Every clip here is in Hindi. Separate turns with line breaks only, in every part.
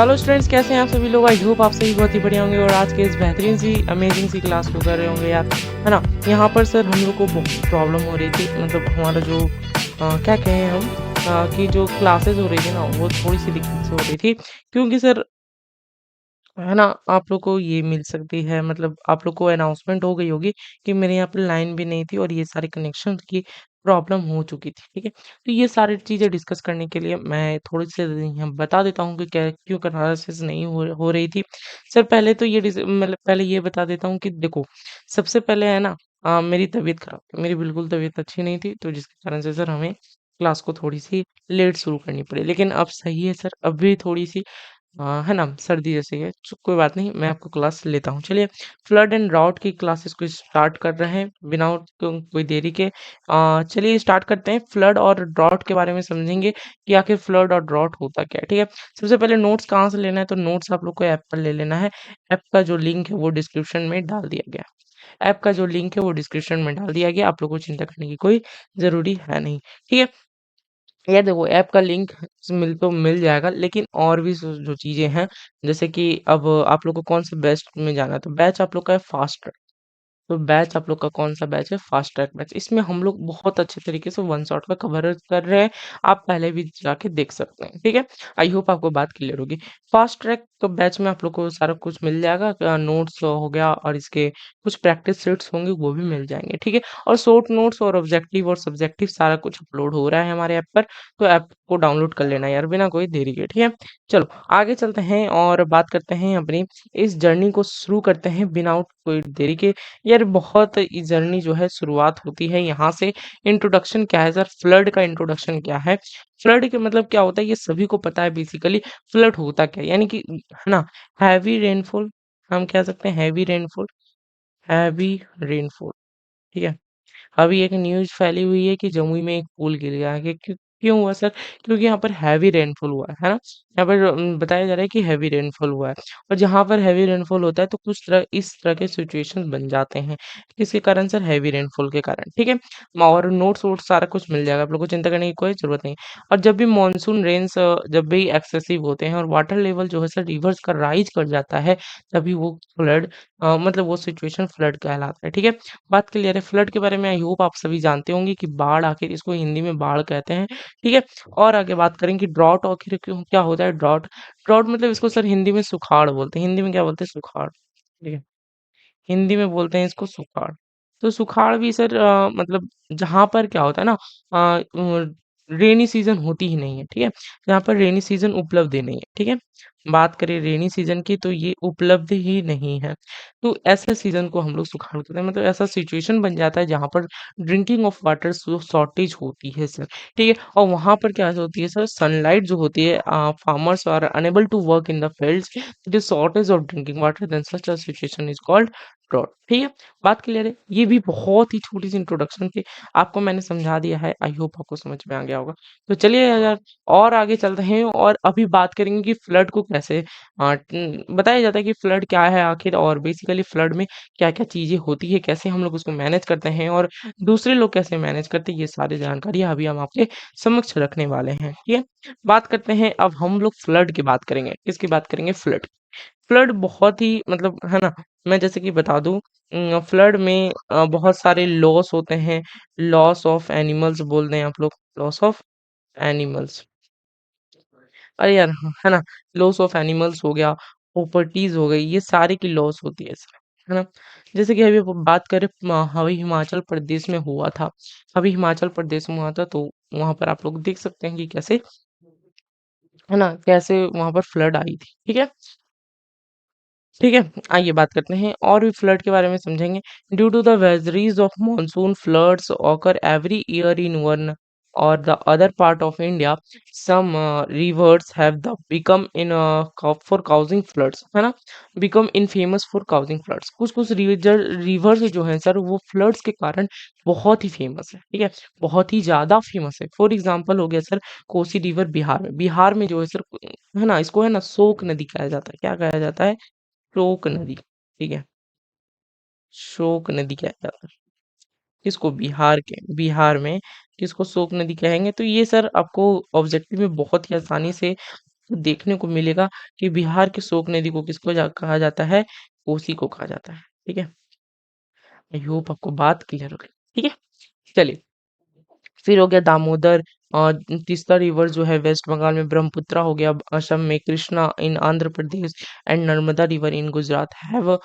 हेलो स्टूडेंट्स, कैसे हैं आप सभी लोग। आई होप आप सभी बहुत ही बढ़िया होंगे और आज के इस बेहतरीन सी अमेजिंग सी क्लास को कर रहे होंगे यार, है ना। यहाँ पर सर हम लोग को बहुत प्रॉब्लम हो रही थी, मतलब हमारा जो क्या कहें हम कि जो क्लासेस हो रही थी ना, वो थोड़ी सी दिक्कत से हो रही थी, क्योंकि सर है ना, आप लोग को ये मिल सकती है, मतलब आप लोग को अनाउंसमेंट हो गई होगी कि मेरे यहाँ पे लाइन भी नहीं थी और ये सारे कनेक्शन की प्रॉब्लम हो चुकी थी, ठीक है। तो ये सारी चीज़ें डिस्कस करने के लिए मैं थोड़ी सी यहाँ बता देता हूँ कि क्या क्यों एनालिसिस नहीं हो रही थी। सर पहले तो ये मतलब पहले ये बता देता हूँ कि देखो, सबसे पहले है ना, मेरी तबीयत खराब थी, मेरी बिल्कुल तबीयत अच्छी नहीं थी, तो जिसके कारण से सर हमें क्लास को थोड़ी सी लेट शुरू करनी पड़ी, लेकिन अब सही है सर, अब भी थोड़ी सी है ना, सर्दी जैसी है। कोई बात नहीं, मैं आपको क्लास लेता हूँ। चलिए, फ्लड एंड ड्राउट की क्लासेस को स्टार्ट कर रहे हैं बिना कोई देरी के। चलिए स्टार्ट करते हैं। फ्लड और ड्राउट के बारे में समझेंगे कि आखिर फ्लड और ड्राउट होता क्या है, ठीक है। सबसे पहले नोट्स कहाँ से लेना है, तो नोट्स आप लोग को ऐप पर ले लेना है। ऐप का जो लिंक है वो डिस्क्रिप्शन में डाल दिया गया है। ऐप का जो लिंक है वो डिस्क्रिप्शन में डाल दिया गया, आप लोग को चिंता करने की कोई ज़रूरी है नहीं, ठीक है। ये देखो, ऐप का लिंक मिल जाएगा, लेकिन और भी जो चीज़ें हैं, जैसे कि अब आप लोग को कौन से बैच में जाना है, तो बैच आप लोग का है फास्ट। तो बैच आप लोग का कौन-सा बैच है? Fast track batch. इसमें हम लोग बहुत अच्छे तरीके से वन शॉट में कवर कर रहे हैं। आप पहले भी जाके देख सकते हैं, ठीक है? आई होप आपको बात क्लियर होगी। फास्ट ट्रैक तो बैच में आप लोग को सारा कुछ मिल जाएगा, नोट्स हो गया और इसके कुछ प्रैक्टिस सेट्स होंगे वो भी मिल जाएँगे, ठीक है? और शॉर्ट नोट्स और ऑब्जेक्टिव और सब्जेक्टिव सारा कुछ अपलोड हो रहा है हमारे ऐप पर, तो ऐप को डाउनलोड कर लेना यार बिना कोई देरी के, ठीक है? चलो आगे चलते हैं और बात करते हैं अपनी इस जर्नी को शुरू करते हैं बिना कोई देरी के। यार बहुत ये जर्नी जो है शुरुआत होती है यहाँ से। इंट्रोडक्शन क्या है सर, फ्लड का इंट्रोडक्शन क्या है, फ्लड के मतलब क्या होता है ये सभी को पता है बेसिकली। फ्लड होता क्या है, यानी कि है ना, हैवी रेनफॉल। हम कह सकते हैं हैवी रेनफॉल, हैवी रेनफॉल, ठीक है। अभी एक न्यूज़ फैली हुई है कि जमुई में एक पुल गिर गया है। क्यों हुआ सर? क्योंकि यहाँ पर हैवी रेनफॉल हुआ है ना? यहाँ पर बताया जा रहा है कि हैवी रेनफॉल हुआ है, और जहाँ पर हैवी रेनफॉल होता है तो कुछ तरह इस तरह के सिचुएशन बन जाते हैं। किसके कारण सर? हैवी रेनफॉल के कारण, ठीक है? और नोट्स वोट्स सारा कुछ मिल जाएगा, आप लोग को चिंता करने की कोई ज़रूरत नहीं। और जब भी मानसून रेन्स जब भी एक्सेसिव होते हैं और वाटर लेवल जो है सर रिवर्स का राइज़ कर जाता है, तभी वो फ्लड मतलब वो सिचुएशन फ्लड कहलाता है, ठीक है? बात क्लियर है। फ्लड के बारे में आई होप आप सभी जानते होंगे कि बाढ़, आखिर इसको हिंदी में बाढ़ कहते हैं, ठीक है। और आगे बात करें कि ड्रॉट आखिर क्यों क्या होता है। ड्रॉट, ड्रॉट मतलब इसको सर हिंदी में सुखाड़ बोलते हैं। हिंदी में क्या बोलते हैं? सुखाड़, ठीक है। हिंदी में बोलते हैं इसको सुखाड़। तो सुखाड़ भी सर मतलब जहाँ पर क्या होता है ना, रेनी सीजन होती ही नहीं है, ठीक है। जहाँ पर रेनी सीजन उपलब्ध ही नहीं है, ठीक है। बात करें रेनी सीजन की तो ये उपलब्ध ही नहीं है। तो ऐसे सीजन को हम लोग सुखाड़ कहते हैं, मतलब ऐसा सिचुएशन बन जाता है जहाँ पर ड्रिंकिंग ऑफ वाटर शॉर्टेज होती है सर, ठीक है। और वहाँ पर क्या होती है सर, सनलाइट जो होती है, farmers are unable to work in the fields, the shortage of drinking water, then such a situation is called drought, ठीक है। बात क्लियर है। ये भी बहुत ही छोटी सी इंट्रोडक्शन थी, आपको मैंने समझा दिया है। आई होप आपको समझ में आ गया होगा। तो चलिए यार और आगे चलते हैं और अभी बात करेंगे कि फ्लड को कैसे बताया जाता है कि फ्लड क्या है आखिर, और बेसिकली फ्लड में क्या-क्या चीज़ें होती है, कैसे हम लोग उसको मैनेज करते हैं और दूसरे लोग कैसे मैनेज करते हैं, ये सारी जानकारी अभी हम आपके समक्ष रखने वाले हैं, ठीक है। बात करते हैं, अब हम लोग फ्लड की बात करेंगे। किसकी बात करेंगे? फ्लड। फ्लड बहुत ही मतलब है ना, मैं जैसे कि बता दूं, फ्लड में बहुत सारे लॉस होते हैं। लॉस ऑफ एनिमल्स बोल दें आप लोग, लॉस ऑफ एनिमल्स। अरे यार है ना, लॉस ऑफ एनिमल्स हो गया, प्रॉपर्टीज हो गई, ये सारी की लॉस होती है सर, है ना। जैसे कि अभी बात करें, अभी हिमाचल प्रदेश में हुआ था। अभी हिमाचल प्रदेश में हुआ था, तो वहां पर आप लोग देख सकते हैं कि कैसे, है ना, कैसे वहां पर फ्लड आई थी, ठीक है। ठीक है, आइए बात करते हैं और भी फ्लड के बारे में समझेंगे। Due to the vagaries of monsoon floods occur every year in one or the other part of India, some rivers have the become in for causing floods, है ना, become infamous for causing floods. कुछ कुछ रिवर्स जो है सर वो फ्लड्स के कारण बहुत ही फेमस है, ठीक है, बहुत ही ज्यादा फेमस है। फॉर एग्जाम्पल हो गया सर कोसी रिवर बिहार में, बिहार में जो है सर, है ना, इसको है ना शोक नदी कहा जाता है। क्या कहा जाता है? शोक नदी, ठीक है। शोक नदी कहा जाता है किसको? बिहार के, बिहार में किसको शोक नदी कहेंगे? तो ये सर आपको ऑब्जेक्टिव में बहुत ही आसानी से आपको देखने को मिलेगा कि बिहार की शोक नदी को कहा जाता है, कोसी को कहा जाता है। ठीक है, आई होप आपको बात क्लियर हो गई। ठीक है, चलिए, फिर हो गया दामोदर, तीसरा रिवर जो है वेस्ट बंगाल में ब्रह्मपुत्र हो गया, असम में Krishna in Andhra Pradesh and Narmada river in Gujarat have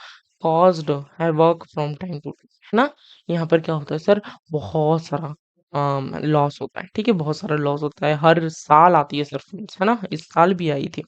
caused havoc from time to time, है ना। यहाँ पर क्या होता है सर, बहुत सारा लॉस होता है। ठीक है, बहुत सारा लॉस होता है, हर साल आती है सर फ्लड्स, है ना, इस साल भी आई थी।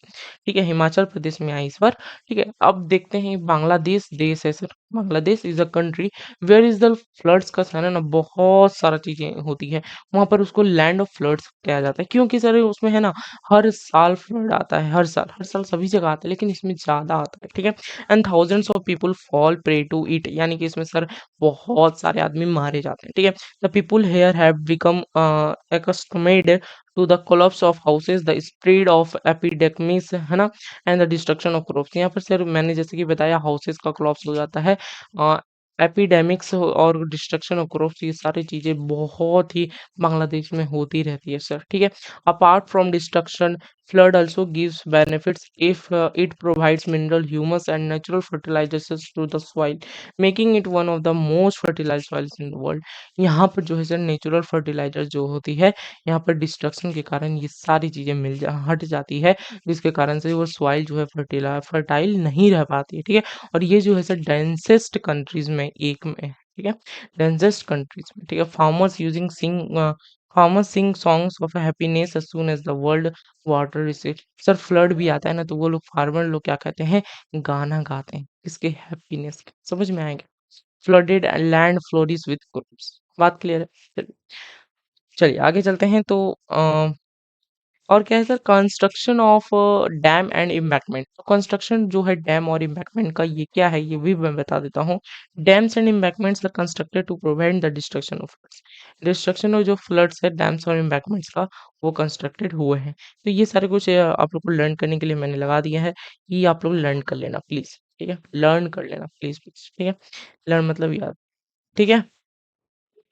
ठीक है, हिमाचल प्रदेश में आई इस बार। ठीक है, अब देखते हैं बांग्लादेश देश है sir, Bangladesh is a country where is the floods का है ना, बहुत सारा चीजें होती है वहां पर, उसको लैंड ऑफ फ्लड्स कहा जाता है, क्योंकि सर उसमें है ना हर साल फ्लड आता है, हर साल सभी जगह आता है, लेकिन इसमें ज्यादा आता है। ठीक है, and thousands of people fall prey to it, यानी कि इसमें सर बहुत सारे आदमी मारे जाते हैं। ठीक है, the people here have become accustomed to the collapse of houses, the spread of epidemics, है ना, and the destruction of crops. यहाँ पर सर मैंने जैसे कि बताया हाउसेस का कोलैप्स हो जाता है, एपिडेमिक्स और डिस्ट्रक्शन ऑफ क्रॉप्स, ये सारी चीजें बहुत ही बांग्लादेश में होती रहती है सर। ठीक है, apart from destruction, flood also gives benefits if it provides mineral humus and natural fertilizers to the soil, making it one of the most fertilized soils in the world। यहाँ पर जो है सर नेचुरल फर्टिलाइजर जो होती है, यहाँ पर डिस्ट्रक्शन के कारण ये सारी चीजें हट जाती है, जिसके कारण से वो सॉइल जो है फर्टाइल नहीं रह पाती है। ठीक है, और ये जो है सर डेंसेस्ट कंट्रीज में एक में है। ठीक है, डेंसेस्ट कंट्रीज में। ठीक है, farmers sing songs of happiness as soon as the world water receive. Sir flood भी आता है ना, तो वो लोग फार्मर लोग क्या कहते हैं, गाना गाते हैं, किसके, हैप्पीनेस के। समझ में आएगा, flooded land flourish with crops. बात क्लियर है। चलिए, चलिए आगे चलते हैं। तो और क्या है sir, construction of dam and embankment. Construction जो है डैम और इम्बैंकमेंट का, ये क्या है ये भी मैं बता देता हूँ। Dams and embankments are constructed to prevent the destruction of floods. Destruction of जो फ्लड्स है डैम्स और इम्बैंकमेंट्स का, वो कंस्ट्रक्टेड हुए हैं। तो ये सारे कुछ आप लोग को लर्न करने के लिए मैंने लगा दिया है, ये आप लोग लर्न कर लेना प्लीज। ठीक है, लर्न कर लेना प्लीज प्लीज। ठीक है, लर्न मतलब याद। ठीक है,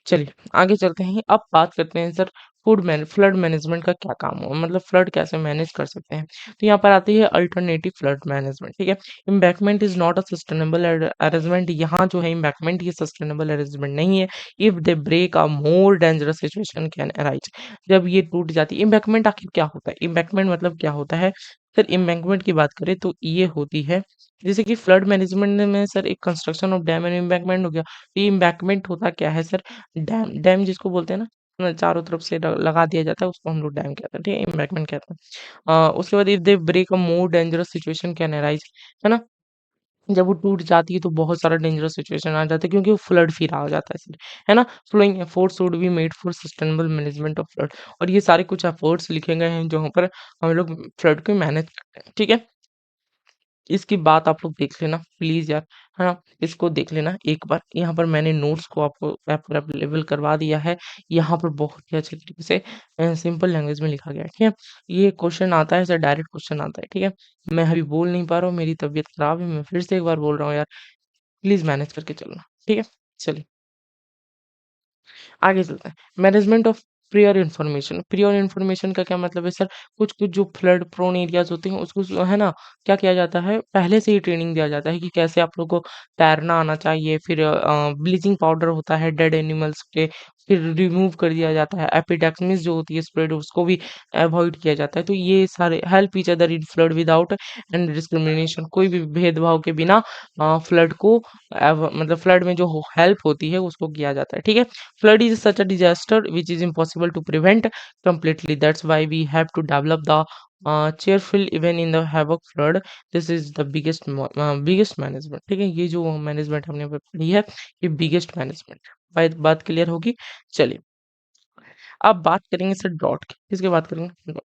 चलिए आगे चलते हैं। अब बात करते हैं सर, फ्लड मैनेजमेंट का क्या काम हो, मतलब फ्लड कैसे मैनेज कर सकते हैं। तो यहाँ पर आती है अल्टरनेटिव फ्लड मैनेजमेंट। ठीक है, embankment is not a sustainable arrangement. यहाँ जो है इम्बैकमेंट ये सस्टेनेबल अरेंजमेंट नहीं है। If they break a more dangerous situation can arise. जब ये टूट जाती है, इम्बैकमेंट आखिर क्या होता है, इम्बैकमेंट मतलब क्या होता है सर, इम्बैकमेंट की बात करें तो ये होती है, जैसे कि फ्लड मैनेजमेंट में सर एक construction of dam and embankment हो गया। तो ये इम्बैकमेंट होता क्या है सर, डैम डैम जिसको बोलते हैं ना, चारों तरफ से लगा दिया जाता है, उसको हम लोग डैम कहते हैं। ठीक है, इम्बैकमेंट कहते हैं। उसके बाद if they break a more dangerous situation can arise, है ना, जब वो टूट जाती है तो बहुत सारा डेंजरस सिचुएशन आ जाता है, क्योंकि वो फ्लड फिर आ जाता है सर, है ना। Flowing efforts would be made for sustainable management of flood. और ये सारे कुछ एफर्ट्स लिखे गए हैं जहाँ पर हम लोग फ्लड को मैनेज करते हैं। ठीक है, इसकी बात आप लोग देख लेना प्लीज यार, है ना, इसको देख लेना एक बार। यहाँ पर मैंने नोट्स को आपको ऐप पर अवेलेबल करवा दिया है। यहाँ पर बहुत ही अच्छे तरीके से सिंपल लैंग्वेज में लिखा गया है। ठीक है, ये क्वेश्चन आता है सर, डायरेक्ट क्वेश्चन आता है। ठीक है, मैं अभी बोल नहीं पा रहा हूँ, मेरी तबीयत खराब है, मैं फिर से एक बार बोल रहा हूँ यार, प्लीज मैनेज करके चलना। ठीक है, चलिए आगे चलते हैं। Management of prior information. Prior information का क्या मतलब है सर, कुछ कुछ जो फ्लड प्रोन एरियाज होते हैं उसको है ना, क्या किया जाता है, पहले से ही ट्रेनिंग दिया जाता है कि कैसे आप लोग को तैरना आना चाहिए। फिर ब्लीचिंग पाउडर होता है डेड एनिमल्स पे, फिर रिमूव कर दिया जाता है। एपिडेक्सिस जो होती है स्प्रेड, उसको भी अवॉइड किया जाता है। तो ये सारे help each other in flood without and discrimination, कोई भी भेदभाव के बिना फ्लड को मतलब फ्लड में जो हेल्प होती है उसको किया जाता है। ठीक है, flood is such a disaster which is impossible to prevent completely. That's why we have to develop the cheerful even in the havoc flood. This is the biggest management। ठीक है, ये जो मैनेजमेंट हमने अभी पढ़ी है, ये बिगेस्ट मैनेजमेंट। बात क्लियर होगी। चलिए अब बात करेंगे सर ड्रॉट की, किसकी बात करेंगे,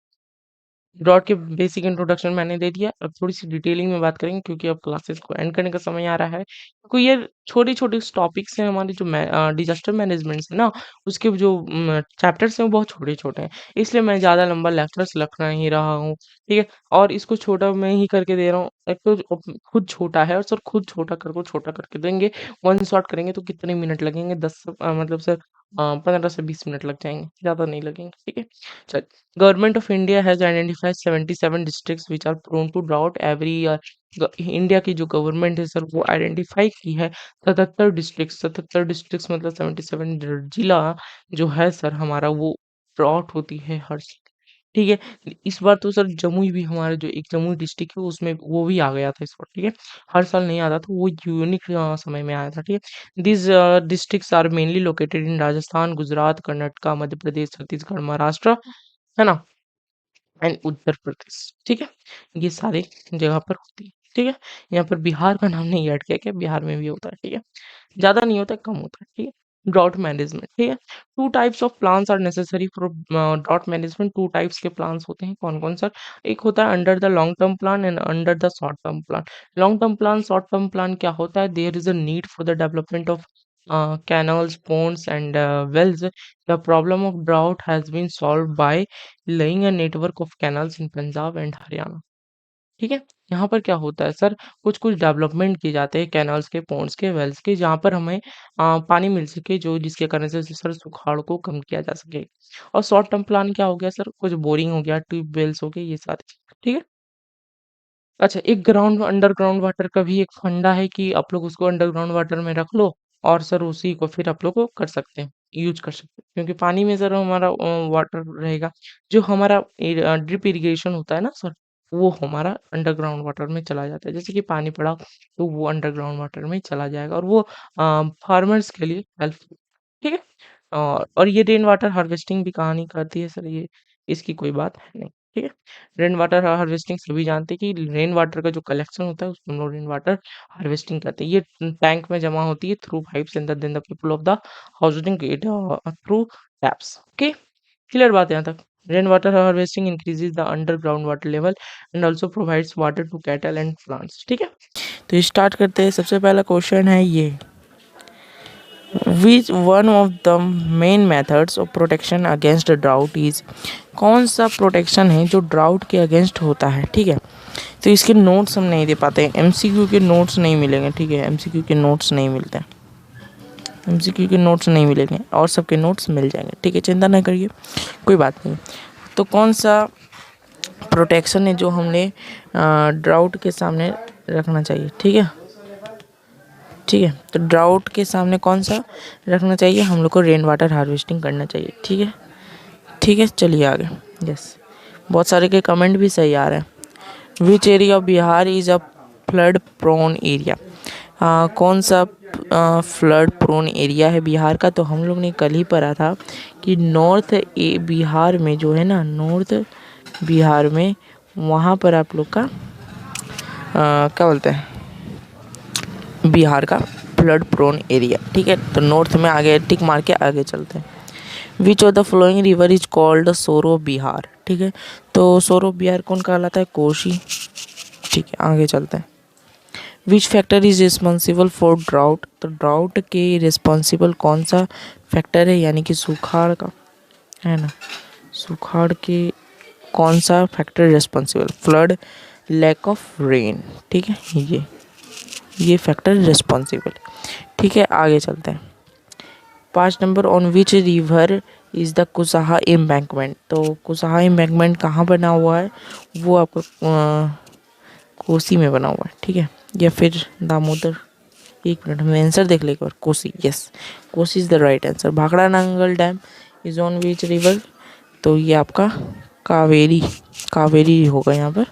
ड्रॉट के बेसिक इंट्रोडक्शन मैंने दे दिया। अब थोड़ी सी डिटेलिंग में बात करेंगे, क्योंकि अब क्लासेस को एंड करने का समय आ रहा है। क्योंकि ये छोटी छोटी टॉपिक्स हैं, हमारे जो डिजास्टर मैनेजमेंट है ना, उसके जो चैप्टर्स हैं वो बहुत छोटे छोटे हैं, इसलिए मैं ज़्यादा लंबा लेक्चर्स लिख नहीं रहा हूँ। ठीक है, और इसको छोटा मैं ही करके दे रहा हूँ। एक तो खुद छोटा है, और सर खुद छोटा करके देंगे, वन शॉट करेंगे तो कितने मिनट लगेंगे, 10 मतलब सर 15 से 20 मिनट लग जाएंगे, ज़्यादा नहीं लगेंगे, ठीक है। चल, government of India has identified 77 districts which are prone to drought every year. India की जो गवर्नमेंट है सर वो आइडेंटिफाई की है 77 डिस्ट्रिक्ट्स मतलब 77 जिला जो है सर हमारा वो ड्राउट होती है हर साल, ठीक है। इस बार तो सर जमुई भी हमारा जो एक जमुई डिस्ट्रिक्ट है उसमें वो भी आ गया था इस बार, ठीक है। हर साल नहीं आता था, वो यूनिक समय में आया था, ठीक है। This districts are mainly located in Rajasthan, Gujarat, Karnataka, Madhya Pradesh, Chhattisgarh, Maharashtra, है ना, एंड उत्तर प्रदेश, ठीक है। ये सारे जगह पर होती है, ठीक है। यहाँ पर बिहार का नाम नहीं ऐड किया क्या, बिहार में भी होता है, ठीक है। ज़्यादा नहीं होता है, कम होता है, ठीक है। ड्रॉट मैनेजमेंट, ठीक है। Two types of plans are necessary for drought management. Two types के प्लान्स होते हैं, कौन कौन सर? एक होता है under the long term plan and under the short term plan. Long term plan, short term plan क्या होता है? There is a need for the development of canals, ponds and wells. The problem of drought has been solved by laying a network of canals in Punjab and Haryana, ठीक है। यहाँ पर क्या होता है सर, कुछ कुछ डेवलपमेंट किए जाते हैं कैनाल्स के, पॉन्ड्स के, वेल्स के, जहाँ पर हमें पानी मिल सके, जो जिसके कारण से सर सुखाड़ को कम किया जा सके। और शॉर्ट टर्म प्लान क्या हो गया सर, कुछ बोरिंग हो गया, ट्यूबवेल्स हो गए, ये सारी चीज़, ठीक है। अच्छा, एक ग्राउंड अंडरग्राउंड वाटर का भी एक फंडा है कि आप लोग उसको अंडरग्राउंड वाटर में रख लो और सर उसी को फिर आप लोग को कर सकते हैं, यूज कर सकते हैं, क्योंकि पानी में सर हमारा वाटर रहेगा, जो हमारा ड्रिप इरिगेशन होता है ना सर, वो हमारा अंडरग्राउंड वाटर में चला जाता है। जैसे कि पानी पड़ा तो वो अंडरग्राउंड वाटर में चला जाएगा और वो फार्मर्स के लिए हेल्पफुल, ठीक है। और ये रेन वाटर हार्वेस्टिंग भी कहानी करती है सर, ये इसकी कोई बात है नहीं, ठीक है। रेन वाटर हार्वेस्टिंग सभी जानते हैं कि रेन वाटर का जो कलेक्शन होता है उसको हम लोग रेन वाटर हार्वेस्टिंग कहते हैं। ये टैंक में जमा होती है through pipes and then the people of the housing it through taps, okay. Clear बात है यहाँ तक? Rain water harvesting increases the underground water level and also provides water to cattle and plants, ठीक है। तो स्टार्ट करते हैं। सबसे पहला क्वेश्चन है ये, which one of the main methods of protection against drought is, कौन सा प्रोटेक्शन है जो ड्राउट के अगेंस्ट होता है, ठीक है। तो इसके नोट्स हम नहीं दे पाते हैं, एमसीक्यू के नोट्स नहीं मिलेंगे, ठीक है। एमसीक्यू के नोट्स नहीं मिलते हैं, एमसीक्यू के नोट्स नहीं मिलेंगे, और सबके नोट्स मिल जाएंगे, ठीक है, चिंता ना करिए, कोई बात नहीं। तो कौन सा प्रोटेक्शन है जो हमने ड्राउट के सामने रखना चाहिए, ठीक है, ठीक है। तो ड्राउट के सामने कौन सा रखना चाहिए, हम लोग को रेन वाटर हार्वेस्टिंग करना चाहिए, ठीक है, ठीक है। चलिए आगे। यस, बहुत सारे के कमेंट भी सही आ रहे हैं। Which area of Bihar is a flood prone area, कौन सा फ्लड प्रोन एरिया है बिहार का? तो हम लोग ने कल ही पढ़ा था कि नॉर्थ बिहार में जो है ना, नॉर्थ बिहार में वहाँ पर आप लोग का क्या बोलते हैं, बिहार का फ्लड प्रोन एरिया, ठीक है। तो नॉर्थ में आगे टिक मार के आगे चलते हैं। विच of the flowing river is called सोरो बिहार, ठीक है। तो सोरो बिहार कौन कहलाता है? कोसी, ठीक है। आगे चलते हैं। Which factor is responsible for drought, तो ड्राउट के रिस्पॉन्सिबल कौन सा फैक्टर है, यानी कि सुखाड़ का, है ना, सुखाड़ के कौन सा factor responsible? Flood, lack of rain, ठीक है, ये फैक्टर रिस्पॉन्सिबल, ठीक है। आगे चलते हैं। 5 number, on which river is the Kusaha embankment, तो कुसाहा एम्बैंकमेंट कहाँ बना हुआ है? वो आपको कोसी में बना हुआ है, ठीक है, या फिर दामोदर, एक मिनट में आंसर देख ले एक बार। Kosi, yes, Kosi is the right answer. Bhakra Nangal dam is on which river, तो ये आपका कावेरी, कावेरी होगा यहाँ पर,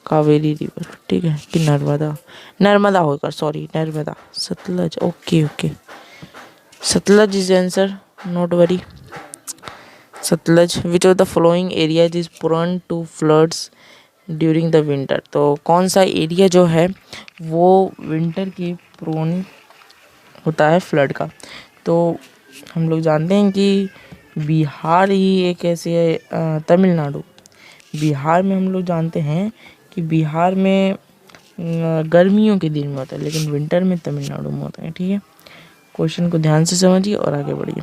कावेरी रिवर, ठीक है, कि नर्मदा, नर्मदा होगा, sorry Narmada, Sutlej, okay okay, Sutlej is answer, not worry, Sutlej. Which of the following area is prone to floods during the winter, तो कौन सा एरिया जो है वो विंटर के प्रोन होता है फ्लड का? तो हम लोग जानते हैं कि बिहार ही एक ऐसे तमिलनाडु, बिहार में हम लोग जानते हैं कि बिहार में गर्मियों के दिन में होता है, लेकिन विंटर में तमिलनाडु में होता है, ठीक है। क्वेश्चन को ध्यान से समझिए और आगे बढ़िए।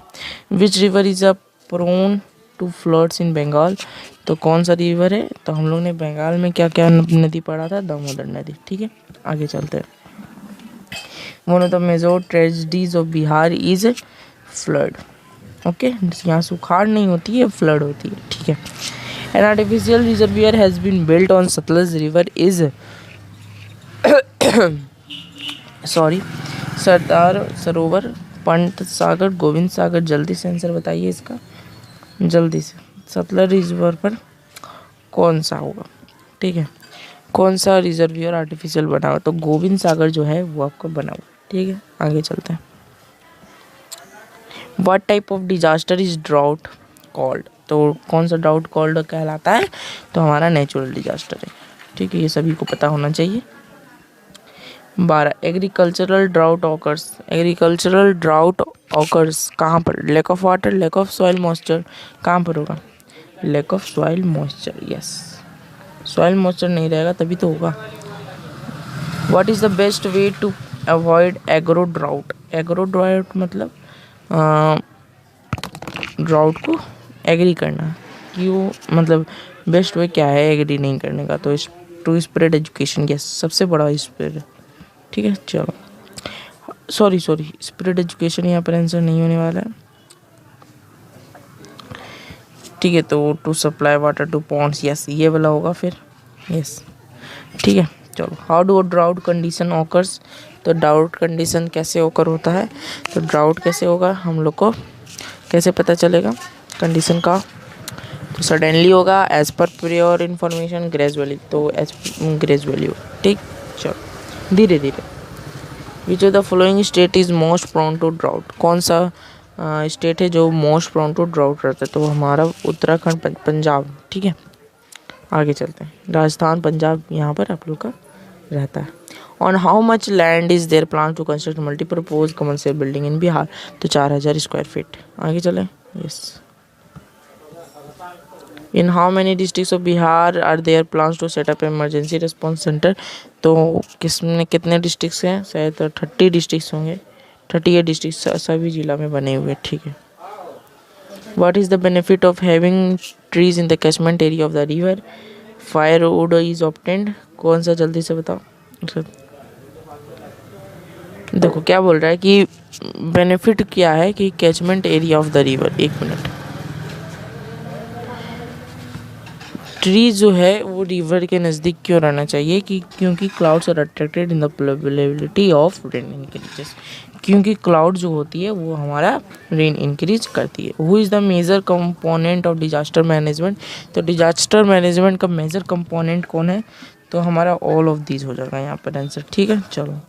Which river is a prone to floods in Bengal, तो कौन सा रिवर है? तो हम लोग ने बंगाल में क्या क्या नदी पढ़ा था? दामोदर नदी, ठीक है। आगे चलते हैं। One of the major tragedies of Bihar is flood. Okay, यहाँ सुखाड़ नहीं होती है, फ्लड होती है, ठीक है। An artificial reservoir has been built on Sutlej river is sorry Sardar Sarovar, Pant सागर, गोविंद सागर। जल्दी से आंसर बताइए इसका, जल्दी से। सतलज रिवर पर कौन सा होगा, ठीक है, कौन सा रिजर्वियर आर्टिफिशियल बना हुआ? तो गोविंद सागर जो है वो आपका बना हुआ, ठीक है। आगे चलते हैं। What type of disaster is drought called? तो कौन सा ड्राउट कॉल्ड कहलाता है? तो हमारा नेचुरल डिजास्टर है, ठीक है, ये सभी को पता होना चाहिए। 12 agricultural drought occurs. Agricultural drought occurs कहाँ पर? Lack of water, lack of soil moisture, कहाँ पर होगा? Lack of soil moisture, yes. Soil moisture नहीं रहेगा तभी तो होगा। What is the best way to avoid agro drought? Agro drought मतलब ड्राउट को एग्री करना। क्यों, मतलब बेस्ट वे क्या है एग्री नहीं करने का? तो टू स्प्रेड एजुकेशन, यस, सबसे बड़ा स्प्रेड, ठीक है। चलो, सॉरी स्प्रेड एजुकेशन यहाँ पर आंसर नहीं होने वाला है, ठीक है। तो to supply water to ponds, yes, ये वाला होगा फिर, यस, ठीक है। चलो, how do drought condition occurs? तो ड्राउट कंडीशन कैसे ओकर होता है? तो ड्राउट कैसे होगा, हम लोग को कैसे पता चलेगा कंडीशन का? तो सडनली होगा, as per prior information, gradually. तो एज ग्रेजुअली हो, ठीक। चलो, धीरे धीरे। Which of the following state is most prone to drought? कौन सा स्टेट है जो मोस्ट प्रोन टू ड्राउट रहता है? तो हमारा उत्तराखंड, पंजाब, ठीक है। आगे चलते हैं। राजस्थान, पंजाब यहाँ पर आप लोग का रहता है। On how much land is there plan to construct multipurpose commercial building in Bihar? तो 4000 स्क्वायर फीट। आगे चलें, yes. In how many districts of Bihar are there plans to set up emergency response centre? तो किसमें कितने डिस्ट्रिक्ट्स हैं? शायद 30 डिस्ट्रिक्ट्स होंगे, 38 डिस्ट्रिक्ट सभी जिला में बने हुए, ठीक है। What is the benefit of having trees in the catchment area of the river? Firewood is obtained. कौन सा, जल्दी से बताओ। अच्छा, देखो क्या बोल रहा है कि बेनिफिट क्या है कि catchment area of the river. एक मिनट, ट्री जो है वो रिवर के नज़दीक क्यों रहना चाहिए? कि क्योंकि clouds are attracted in the probability of rain increases. क्योंकि क्लाउड जो होती है वो हमारा रेन इंक्रीज करती है। Who is the major component of disaster management? तो डिजास्टर मैनेजमेंट का मेजर कंपोनेंट कौन है? तो हमारा ऑल ऑफ दीज हो जाएगा यहाँ पर आंसर, ठीक है। चलो,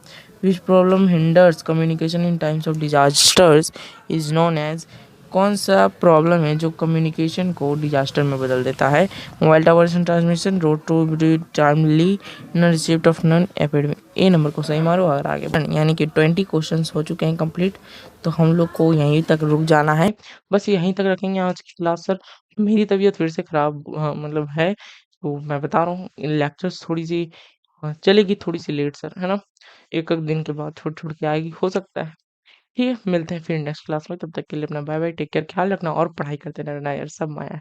which problem hinders communication in times of disasters is known as? कौन सा प्रॉब्लम है जो कम्युनिकेशन को डिजास्टर में बदल देता है? Mobile towers and transmission, road to timely न receipt of non epidemic. A number को सही मारो अगर आगे यानी कि 20 क्वेश्चंस हो चुके हैं कंप्लीट। तो हम लोग को यहीं तक रुक जाना है, बस यहीं तक रखेंगे आज की क्लास सर। मेरी तबीयत फिर से खराब मतलब है, तो मैं बता रहा हूँ लेक्चर्स थोड़ी सी चलेगी, थोड़ी सी लेट सर, है ना। एक एक दिन के बाद छुट छुट के आएगी, हो सकता है। ठीक है, मिलते हैं फिर नेक्स्ट क्लास में। तब तक के लिए अपना बाय बाय, टेक केयर, ख्याल रखना और पढ़ाई करते रहना यार, सब माया है।